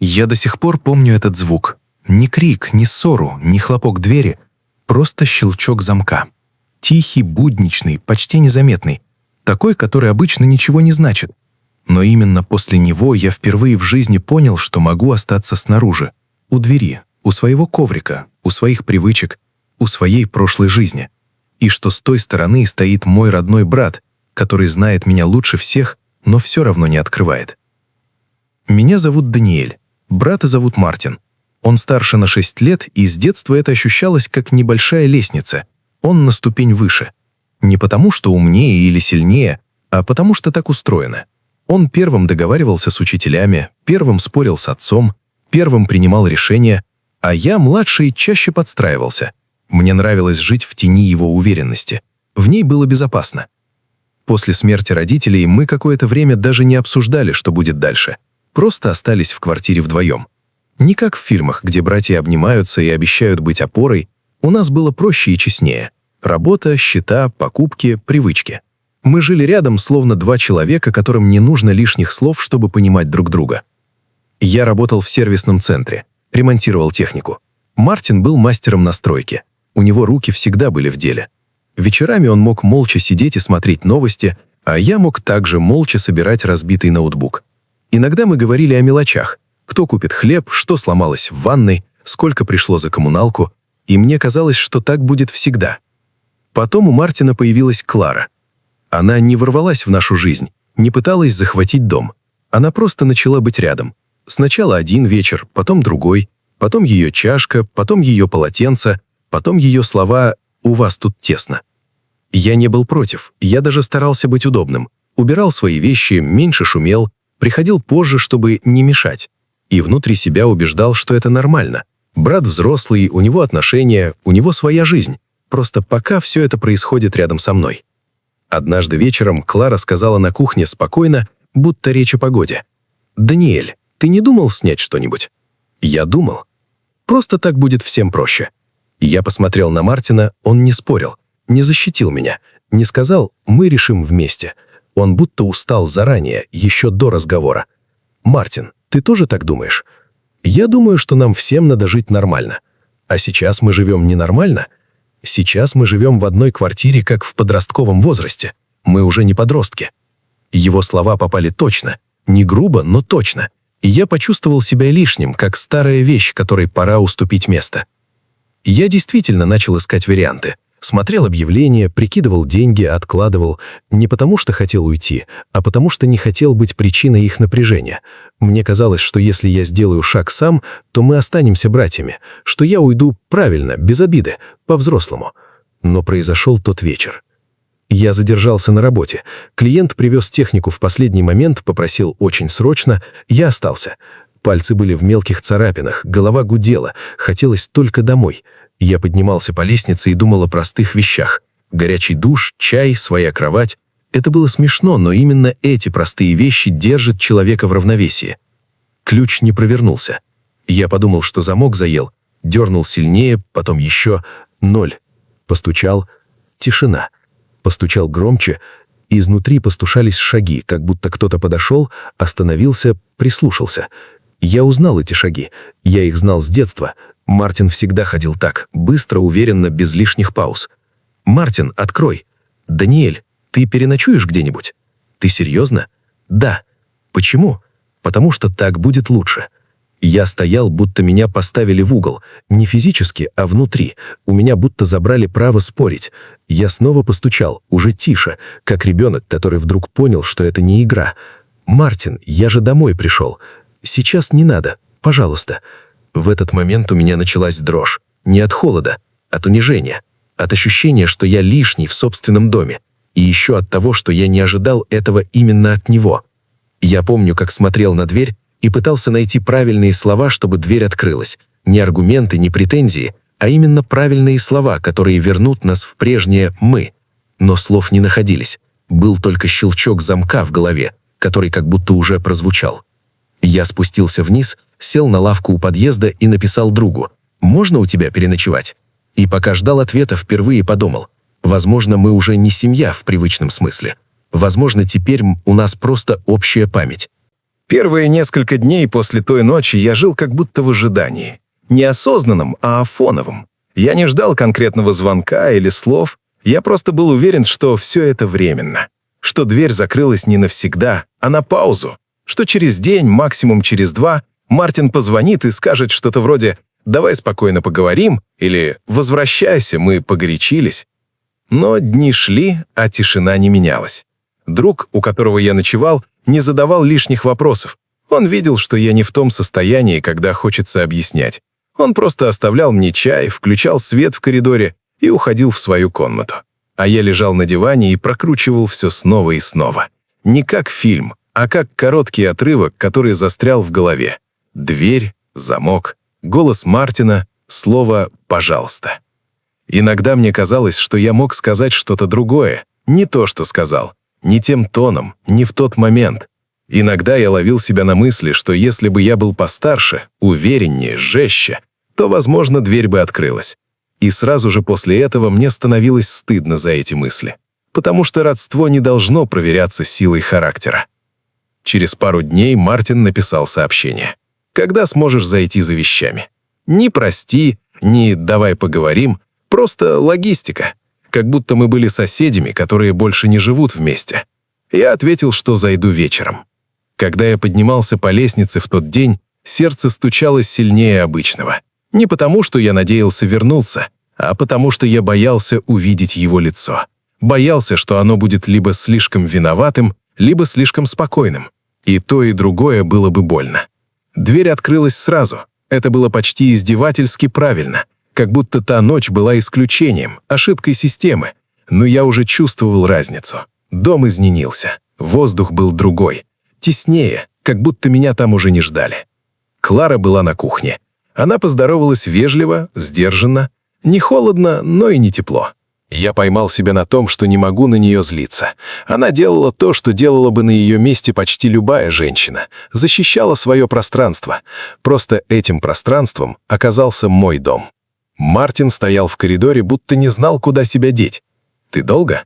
Я до сих пор помню этот звук. Ни крик, ни ссору, ни хлопок двери, просто щелчок замка. Тихий, будничный, почти незаметный. Такой, который обычно ничего не значит. Но именно после него я впервые в жизни понял, что могу остаться снаружи, у двери, у своего коврика, у своих привычек, у своей прошлой жизни. И что с той стороны стоит мой родной брат, который знает меня лучше всех, но все равно не открывает. Меня зовут Даниэль, брата зовут Мартин. Он старше на 6 лет, и с детства это ощущалось как небольшая лестница. Он на ступень выше. Не потому, что умнее или сильнее, а потому, что так устроено. Он первым договаривался с учителями, первым спорил с отцом, первым принимал решения, а я, младший, чаще подстраивался. Мне нравилось жить в тени его уверенности. В ней было безопасно. После смерти родителей мы какое-то время даже не обсуждали, что будет дальше. Просто остались в квартире вдвоем. Не как в фильмах, где братья обнимаются и обещают быть опорой. У нас было проще и честнее. Работа, счета, покупки, привычки. Мы жили рядом, словно два человека, которым не нужно лишних слов, чтобы понимать друг друга. Я работал в сервисном центре, ремонтировал технику. Мартин был мастером на стройке. У него руки всегда были в деле. Вечерами он мог молча сидеть и смотреть новости, а я мог также молча собирать разбитый ноутбук. Иногда мы говорили о мелочах. Кто купит хлеб, что сломалось в ванной, сколько пришло за коммуналку, и мне казалось, что так будет всегда. Потом у Мартина появилась Клара. Она не ворвалась в нашу жизнь, не пыталась захватить дом. Она просто начала быть рядом. Сначала один вечер, потом другой, потом ее чашка, потом ее полотенце, потом ее слова «У вас тут тесно». Я не был против, я даже старался быть удобным. Убирал свои вещи, меньше шумел, приходил позже, чтобы не мешать. И внутри себя убеждал, что это нормально. Брат взрослый, у него отношения, у него своя жизнь. Просто пока все это происходит рядом со мной. Однажды вечером Клара сказала на кухне спокойно, будто речь о погоде. «Даниэль, ты не думал снять что-нибудь?» Я думал. Просто так будет всем проще. Я посмотрел на Мартина, он не спорил, не защитил меня, не сказал «мы решим вместе». Он будто устал заранее, еще до разговора. «Мартин, ты тоже так думаешь? Я думаю, что нам всем надо жить нормально. А сейчас мы живем ненормально. Сейчас мы живем в одной квартире, как в подростковом возрасте. Мы уже не подростки». Его слова попали точно, не грубо, но точно. И я почувствовал себя лишним, как старая вещь, которой пора уступить место. Я действительно начал искать варианты. Смотрел объявления, прикидывал деньги, откладывал. Не потому что хотел уйти, а потому что не хотел быть причиной их напряжения. Мне казалось, что если я сделаю шаг сам, то мы останемся братьями, что я уйду правильно, без обиды, по-взрослому. Но произошел тот вечер. Я задержался на работе. Клиент привез технику в последний момент, попросил очень срочно. Я остался. Пальцы были в мелких царапинах, голова гудела, хотелось только домой. Я поднимался по лестнице и думал о простых вещах. Горячий душ, чай, своя кровать. Это было смешно, но именно эти простые вещи держат человека в равновесии. Ключ не провернулся. Я подумал, что замок заел. Дернул сильнее, потом еще. 0. Постучал. Тишина. Постучал громче. Изнутри постушались шаги, как будто кто-то подошел, остановился, прислушался. Я узнал эти шаги. Я их знал с детства. Мартин всегда ходил так, быстро, уверенно, без лишних пауз. «Мартин, открой!» «Даниэль, ты переночуешь где-нибудь?» «Ты серьезно?» «Да». «Почему?» «Потому что так будет лучше». Я стоял, будто меня поставили в угол. Не физически, а внутри. У меня будто забрали право спорить. Я снова постучал, уже тише, как ребенок, который вдруг понял, что это не игра. «Мартин, я же домой пришел. Сейчас не надо, пожалуйста». В этот момент у меня началась дрожь. Не от холода, от унижения. От ощущения, что я лишний в собственном доме. И еще от того, что я не ожидал этого именно от него. Я помню, как смотрел на дверь и пытался найти правильные слова, чтобы дверь открылась. Не аргументы, не претензии, а именно правильные слова, которые вернут нас в прежнее «мы». Но слов не находились. Был только щелчок замка в голове, который как будто уже прозвучал. Я спустился вниз, сел на лавку у подъезда и написал другу: «Можно у тебя переночевать?» И пока ждал ответа, впервые подумал: возможно, мы уже не семья в привычном смысле. Возможно, теперь у нас просто общая память. Первые несколько дней после той ночи я жил как будто в ожидании. Не осознанном, а фоновом. Я не ждал конкретного звонка или слов. Я просто был уверен, что все это временно. Что дверь закрылась не навсегда, а на паузу. Что через день, максимум через 2, Мартин позвонит и скажет что-то вроде «давай спокойно поговорим» или «возвращайся, мы погорячились». Но дни шли, а тишина не менялась. Друг, у которого я ночевал, не задавал лишних вопросов. Он видел, что я не в том состоянии, когда хочется объяснять. Он просто оставлял мне чай, включал свет в коридоре и уходил в свою комнату. А я лежал на диване и прокручивал все снова и снова. Не как фильм, а как короткий отрывок, который застрял в голове. Дверь, замок, голос Мартина, слово «пожалуйста». Иногда мне казалось, что я мог сказать что-то другое, не то, что сказал, не тем тоном, не в тот момент. Иногда я ловил себя на мысли, что если бы я был постарше, увереннее, жестче, то, возможно, дверь бы открылась. И сразу же после этого мне становилось стыдно за эти мысли, потому что родство не должно проверяться силой характера. Через пару дней Мартин написал сообщение. «Когда сможешь зайти за вещами?» Ни «прости», ни «давай поговорим», просто логистика. Как будто мы были соседями, которые больше не живут вместе. Я ответил, что зайду вечером. Когда я поднимался по лестнице в тот день, сердце стучало сильнее обычного. Не потому, что я надеялся вернуться, а потому, что я боялся увидеть его лицо. Боялся, что оно будет либо слишком виноватым, либо слишком спокойным. И то, и другое было бы больно. Дверь открылась сразу. Это было почти издевательски правильно. Как будто та ночь была исключением, ошибкой системы. Но я уже чувствовал разницу. Дом изменился. Воздух был другой. Теснее, как будто меня там уже не ждали. Клара была на кухне. Она поздоровалась вежливо, сдержанно. Не холодно, но и не тепло. Я поймал себя на том, что не могу на нее злиться. Она делала то, что делала бы на ее месте почти любая женщина. Защищала свое пространство. Просто этим пространством оказался мой дом. Мартин стоял в коридоре, будто не знал, куда себя деть. «Ты долго?»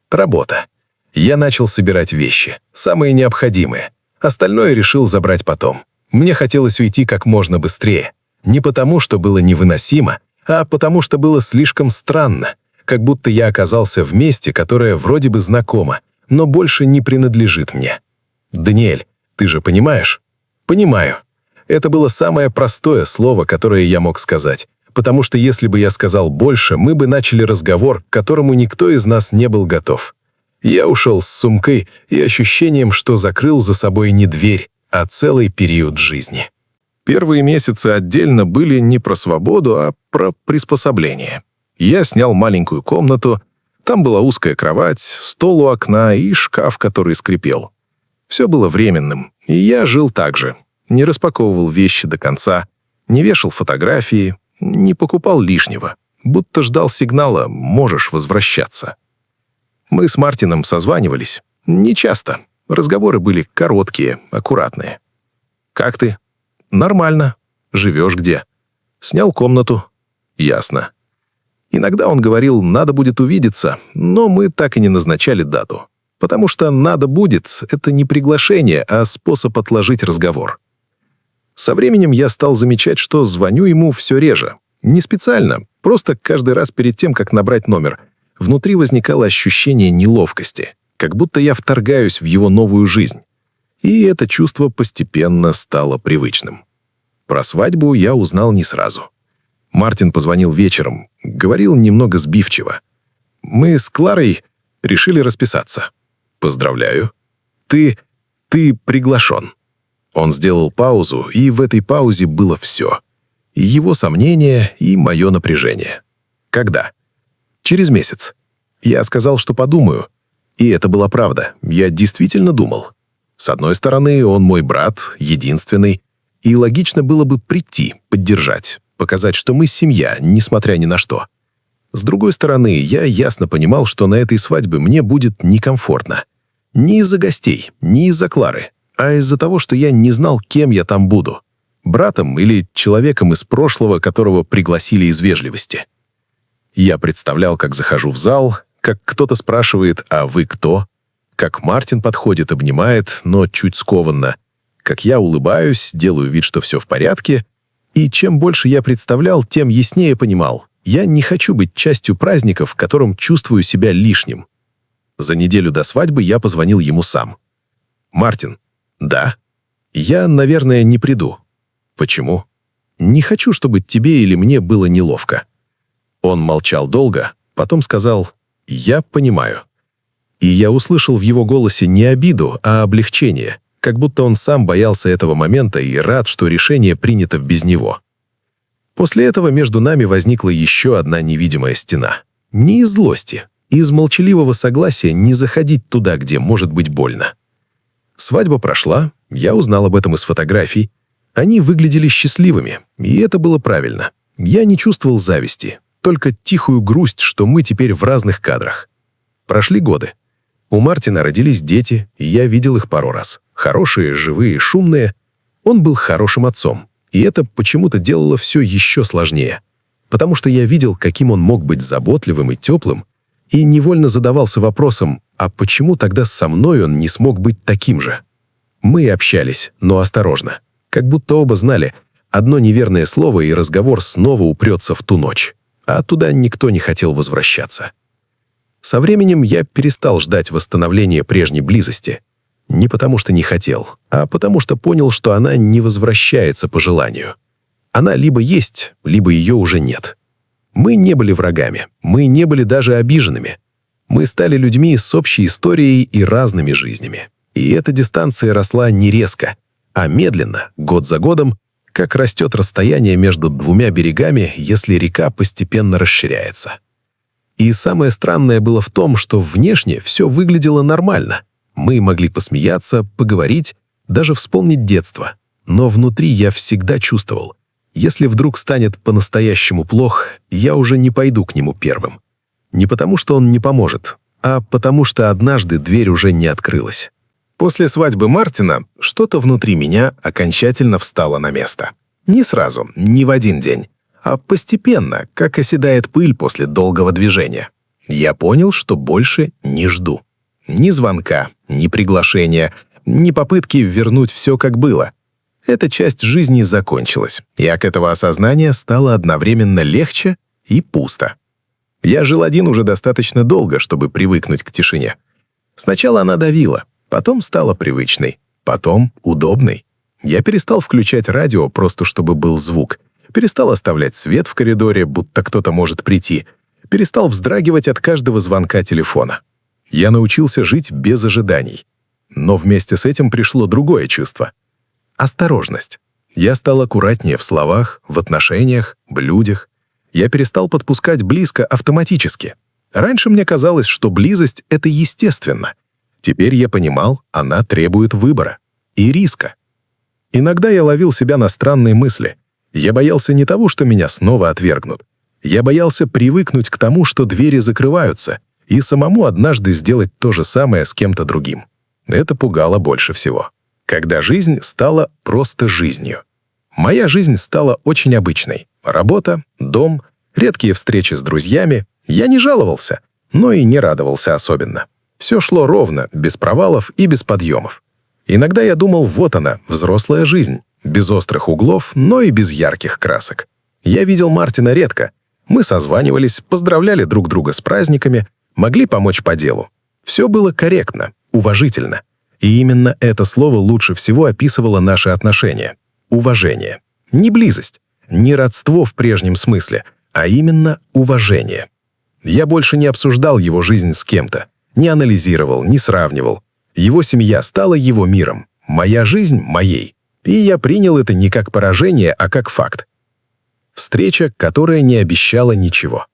«Работа». Я начал собирать вещи, самые необходимые. Остальное решил забрать потом. Мне хотелось уйти как можно быстрее. Не потому, что было невыносимо, а потому, что было слишком странно. Как будто я оказался в месте, которое вроде бы знакомо, но больше не принадлежит мне. «Даниэль, ты же понимаешь?» «Понимаю». Это было самое простое слово, которое я мог сказать. Потому что если бы я сказал больше, мы бы начали разговор, к которому никто из нас не был готов. Я ушел с сумкой и ощущением, что закрыл за собой не дверь, а целый период жизни. Первые месяцы отдельно были не про свободу, а про приспособление. Я снял маленькую комнату, там была узкая кровать, стол у окна и шкаф, который скрипел. Все было временным, и я жил так же. Не распаковывал вещи до конца, не вешал фотографии, не покупал лишнего, будто ждал сигнала «можешь возвращаться». Мы с Мартином созванивались. Не часто. Разговоры были короткие, аккуратные. «Как ты?» «Нормально. Живешь где?» «Снял комнату». «Ясно». Иногда он говорил «надо будет увидеться», но мы так и не назначали дату. Потому что «надо будет» — это не приглашение, а способ отложить разговор. Со временем я стал замечать, что звоню ему все реже. Не специально, просто каждый раз перед тем, как набрать номер. Внутри возникало ощущение неловкости, как будто я вторгаюсь в его новую жизнь. И это чувство постепенно стало привычным. Про свадьбу я узнал не сразу. Мартин позвонил вечером, говорил немного сбивчиво. Мы с Кларой решили расписаться. «Поздравляю. Ты приглашен». Он сделал паузу, и в этой паузе было все. И его сомнения, и мое напряжение. «Когда?» «Через месяц». Я сказал, что подумаю. И это была правда. Я действительно думал. С одной стороны, он мой брат, единственный. И логично было бы прийти, поддержать, показать, что мы семья, несмотря ни на что. С другой стороны, я ясно понимал, что на этой свадьбе мне будет некомфортно. Не из-за гостей, не из-за Клары, а из-за того, что я не знал, кем я там буду. Братом или человеком из прошлого, которого пригласили из вежливости. Я представлял, как захожу в зал, как кто-то спрашивает «А вы кто?», как Мартин подходит, обнимает, но чуть скованно, как я улыбаюсь, делаю вид, что все в порядке. И чем больше я представлял, тем яснее понимал. Я не хочу быть частью праздника, в котором чувствую себя лишним. За неделю до свадьбы я позвонил ему сам. «Мартин». «Да». «Я, наверное, не приду». «Почему?» «Не хочу, чтобы тебе или мне было неловко». Он молчал долго, потом сказал: «Я понимаю». И я услышал в его голосе не обиду, а облегчение, как будто он сам боялся этого момента и рад, что решение принято без него. После этого между нами возникла еще одна невидимая стена. Не из злости, из молчаливого согласия не заходить туда, где может быть больно. Свадьба прошла, я узнал об этом из фотографий. Они выглядели счастливыми, и это было правильно. Я не чувствовал зависти, только тихую грусть, что мы теперь в разных кадрах. Прошли годы. У Мартина родились дети, и я видел их пару раз. Хорошие, живые, шумные. Он был хорошим отцом, и это почему-то делало все еще сложнее. Потому что я видел, каким он мог быть заботливым и теплым, и невольно задавался вопросом, а почему тогда со мной он не смог быть таким же? Мы общались, но осторожно. Как будто оба знали, одно неверное слово, и разговор снова упрется в ту ночь. А туда никто не хотел возвращаться. Со временем я перестал ждать восстановления прежней близости. Не потому что не хотел, а потому что понял, что она не возвращается по желанию. Она либо есть, либо ее уже нет. Мы не были врагами, мы не были даже обиженными. Мы стали людьми с общей историей и разными жизнями. И эта дистанция росла не резко, а медленно, год за годом, как растет расстояние между двумя берегами, если река постепенно расширяется. И самое странное было в том, что внешне все выглядело нормально. Мы могли посмеяться, поговорить, даже вспомнить детство. Но внутри я всегда чувствовал, если вдруг станет по-настоящему плохо, я уже не пойду к нему первым. Не потому, что он не поможет, а потому, что однажды дверь уже не открылась. После свадьбы Мартина что-то внутри меня окончательно встало на место. Не сразу, не в один день, а постепенно, как оседает пыль после долгого движения. Я понял, что больше не жду. Ни звонка, ни приглашения, ни попытки вернуть все, как было. Эта часть жизни закончилась, и от этого осознания стало одновременно легче и пусто. Я жил один уже достаточно долго, чтобы привыкнуть к тишине. Сначала она давила, потом стала привычной, потом удобной. Я перестал включать радио просто чтобы был звук, перестал оставлять свет в коридоре, будто кто-то может прийти, перестал вздрагивать от каждого звонка телефона. Я научился жить без ожиданий. Но вместе с этим пришло другое чувство — осторожность. Я стал аккуратнее в словах, в отношениях, в людях. Я перестал подпускать близко автоматически. Раньше мне казалось, что близость — это естественно. Теперь я понимал, она требует выбора и риска. Иногда я ловил себя на странные мысли. Я боялся не того, что меня снова отвергнут. Я боялся привыкнуть к тому, что двери закрываются, и самому однажды сделать то же самое с кем-то другим. Это пугало больше всего. Когда жизнь стала просто жизнью. Моя жизнь стала очень обычной. Работа, дом, редкие встречи с друзьями. Я не жаловался, но и не радовался особенно. Все шло ровно, без провалов и без подъемов. Иногда я думал, вот она, взрослая жизнь, без острых углов, но и без ярких красок. Я видел Мартина редко. Мы созванивались, поздравляли друг друга с праздниками, могли помочь по делу. Все было корректно, уважительно. И именно это слово лучше всего описывало наши отношения. Уважение. Не близость, не родство в прежнем смысле, а именно уважение. Я больше не обсуждал его жизнь с кем-то, не анализировал, не сравнивал. Его семья стала его миром, моя жизнь — моей. И я принял это не как поражение, а как факт. Встреча, которая не обещала ничего.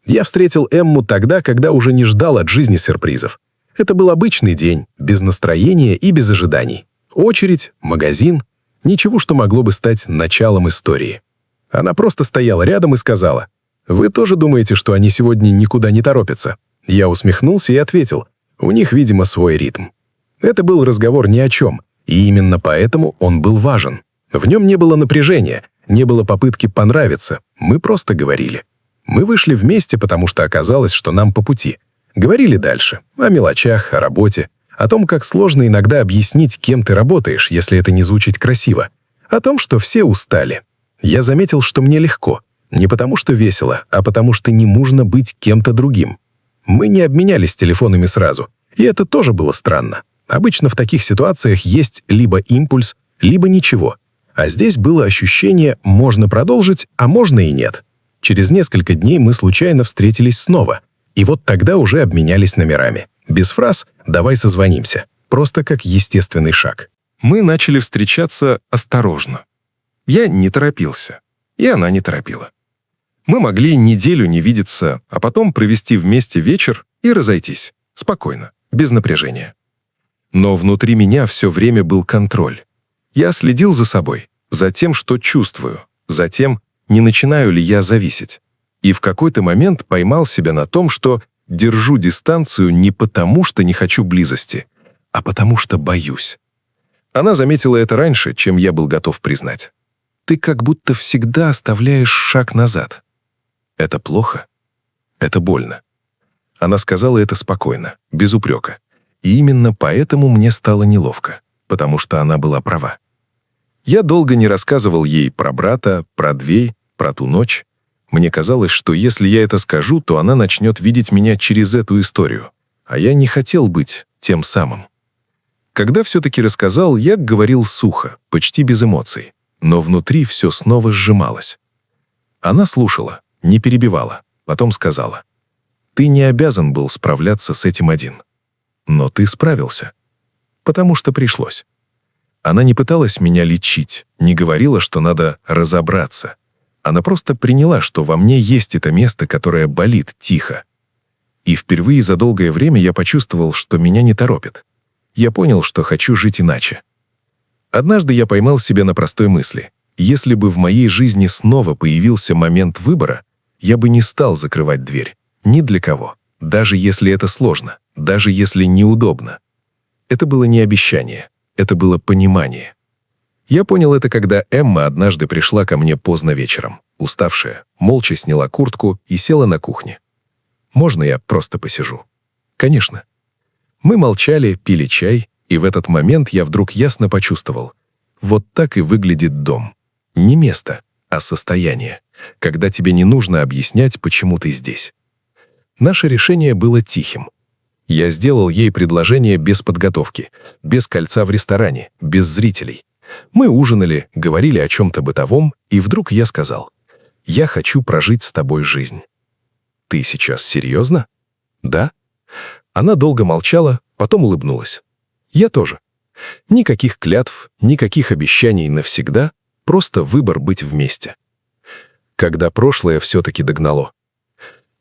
Я встретил Эмму тогда, когда уже не ждал от жизни сюрпризов. Это был обычный день, без настроения и без ожиданий. Очередь, магазин, ничего, что могло бы стать началом истории. Она просто стояла рядом и сказала: «Вы тоже думаете, что они сегодня никуда не торопятся?» Я усмехнулся и ответил: «У них, видимо, свой ритм». Это был разговор ни о чем, и именно поэтому он был важен. В нем не было напряжения, не было попытки понравиться, мы просто говорили. Мы вышли вместе, потому что оказалось, что нам по пути. Говорили дальше, о мелочах, о работе, О том, как сложно иногда объяснить, кем ты работаешь, если это не звучит красиво. О том, что все устали. Я заметил, что мне легко. Не потому что весело, а потому что не нужно быть кем-то другим. Мы не обменялись телефонами сразу. И это тоже было странно. Обычно в таких ситуациях есть либо импульс, либо ничего. А здесь было ощущение «можно продолжить, а можно и нет». Через несколько дней мы случайно встретились снова. И вот тогда уже обменялись номерами. Без фраз «давай созвонимся». Просто как естественный шаг. Мы начали встречаться осторожно. Я не торопился, и она не торопила. Мы могли неделю не видеться, а потом провести вместе вечер и разойтись. Спокойно, без напряжения. Но внутри меня все время был контроль. Я следил за собой, за тем, что чувствую, за тем, не начинаю ли я зависеть. И в какой-то момент поймал себя на том, что держу дистанцию не потому, что не хочу близости, а потому что боюсь. Она заметила это раньше, чем я был готов признать. Ты как будто всегда оставляешь шаг назад. Это плохо. Это больно. Она сказала это спокойно, без упрека. И именно поэтому мне стало неловко, потому что она была права. Я долго не рассказывал ей про брата, про дверь, про ту ночь. Мне казалось, что если я это скажу, то она начнет видеть меня через эту историю. А я не хотел быть тем самым. Когда все-таки рассказал, я говорил сухо, почти без эмоций. Но внутри все снова сжималось. Она слушала, не перебивала, потом сказала: «Ты не обязан был справляться с этим один. Но ты справился. Потому что пришлось». Она не пыталась меня лечить, не говорила, что надо разобраться. Она просто приняла, что во мне есть это место, которое болит тихо. И впервые за долгое время я почувствовал, что меня не торопит. Я понял, что хочу жить иначе. Однажды я поймал себя на простой мысли. Если бы в моей жизни снова появился момент выбора, я бы не стал закрывать дверь. Ни для кого. Даже если это сложно. Даже если неудобно. Это было не обещание. Это было понимание. Я понял это, когда Эмма однажды пришла ко мне поздно вечером, уставшая, молча сняла куртку и села на кухне. «Можно я просто посижу?» «Конечно». Мы молчали, пили чай, и в этот момент я вдруг ясно почувствовал. Вот так и выглядит дом. Не место, а состояние, когда тебе не нужно объяснять, почему ты здесь. Наше решение было тихим. Я сделал ей предложение без подготовки, без кольца в ресторане, без зрителей. Мы ужинали, говорили о чем-то бытовом, и вдруг я сказал: «Я хочу прожить с тобой жизнь». «Ты сейчас серьезно?» «Да». Она долго молчала, потом улыбнулась. «Я тоже. Никаких клятв, никаких обещаний навсегда, просто выбор быть вместе». Когда прошлое все-таки догнало.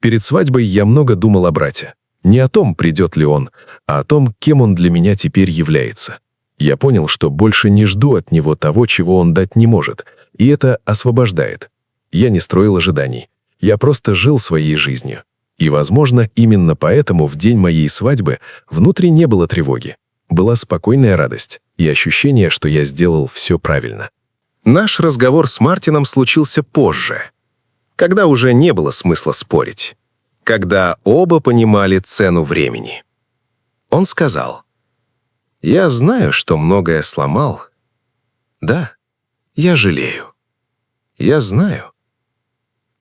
Перед свадьбой я много думал о брате. Не о том, придет ли он, а о том, кем он для меня теперь является. Я понял, что больше не жду от него того, чего он дать не может, и это освобождает. Я не строил ожиданий. Я просто жил своей жизнью. И, возможно, именно поэтому в день моей свадьбы внутри не было тревоги. Была спокойная радость и ощущение, что я сделал все правильно. Наш разговор с Мартином случился позже, когда уже не было смысла спорить, когда оба понимали цену времени. Он сказал: «Я знаю, что многое сломал. Да, я жалею. Я знаю».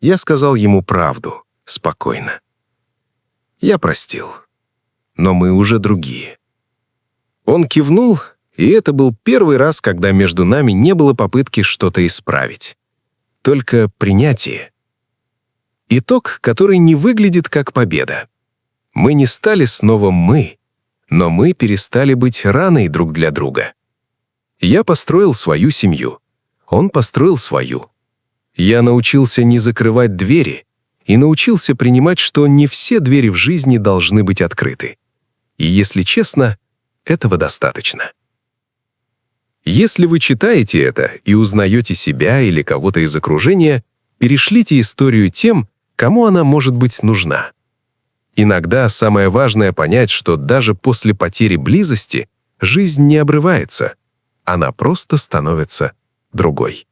Я сказал ему правду, спокойно. Я простил. Но мы уже другие. Он кивнул, и это был первый раз, когда между нами не было попытки что-то исправить. Только принятие. Итог, который не выглядит как победа. Мы не стали снова «мы», но мы перестали быть раной друг для друга. Я построил свою семью. Он построил свою. Я научился не закрывать двери и научился принимать, что не все двери в жизни должны быть открыты. И, если честно, этого достаточно. Если вы читаете это и узнаете себя или кого-то из окружения, перешлите историю тем, кому она может быть нужна. Иногда самое важное понять, что даже после потери близости жизнь не обрывается, она просто становится другой.